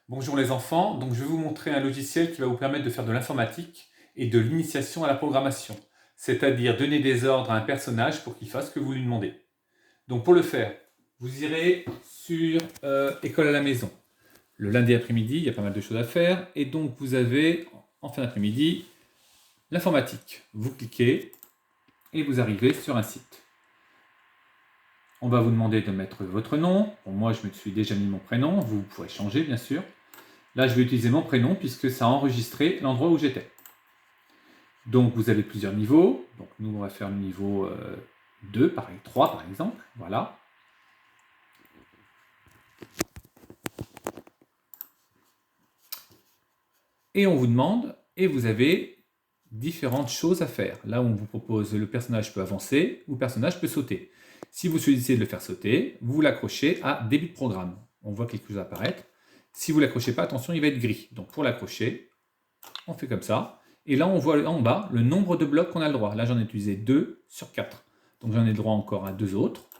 Bonjour les enfants, donc je vais vous montrer un logiciel qui va vous permettre de faire de l'informatique et de l'initiation à la programmation, c'est-à-dire donner des ordres à un personnage pour qu'il fasse ce que vous lui demandez. Donc pour le faire, vous irez sur École à la maison. Le lundi après-midi, il y a pas mal de choses à faire, et donc vous avez en fin d'après-midi l'informatique. Vous cliquez et vous arrivez sur un site. On va vous demander de mettre votre nom. Bon, moi, je me suis déjà mis mon prénom. Vous pourrez changer, bien sûr. Là, je vais utiliser mon prénom puisque ça a enregistré l'endroit où j'étais. Donc, vous avez plusieurs niveaux. Donc, nous, on va faire le niveau 2, pareil, 3 par exemple. Voilà. Et on vous demande, et vous avez différentes choses à faire. Là où on vous propose, le personnage peut avancer ou le personnage peut sauter. Si vous choisissez de le faire sauter, vous l'accrochez à début de programme. On voit quelque chose apparaître. Si vous ne l'accrochez pas, attention, il va être gris. Donc pour l'accrocher, on fait comme ça. Et là, on voit en bas le nombre de blocs qu'on a le droit. Là, j'en ai utilisé 2 sur 4. Donc j'en ai le droit encore à 2 autres.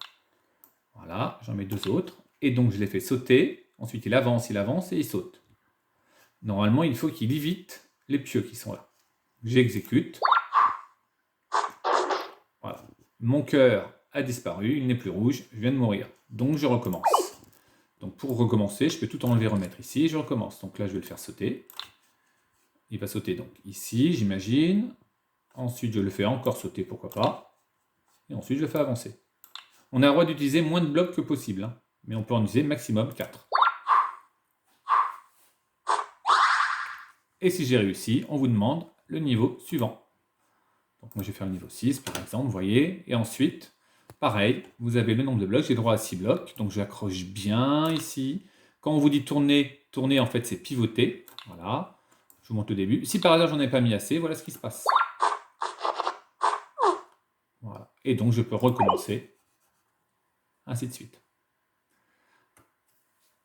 Voilà, j'en mets 2 autres. Et donc je les fais sauter. Ensuite, il avance et il saute. Normalement, il faut qu'il évite les pieux qui sont là. J'exécute. Voilà. Mon cœur a disparu, il n'est plus rouge, je viens de mourir. Donc je recommence. Donc pour recommencer, je peux tout enlever, remettre ici, je recommence. Donc là, je vais le faire sauter. Il va sauter donc ici, j'imagine. Ensuite, je le fais encore sauter, pourquoi pas. Et ensuite, je le fais avancer. On a le droit d'utiliser moins de blocs que possible, hein, mais on peut en utiliser maximum 4. Et si j'ai réussi, on vous demande le niveau suivant. Donc moi je vais faire le niveau 6 par exemple, vous voyez. Et ensuite, pareil, vous avez le nombre de blocs, j'ai droit à 6 blocs. Donc j'accroche bien ici. Quand on vous dit tourner, tourner en fait c'est pivoter. Voilà, je vous montre le début. Si par hasard j'en ai pas mis assez, voilà ce qui se passe. Voilà. Et donc je peux recommencer, ainsi de suite.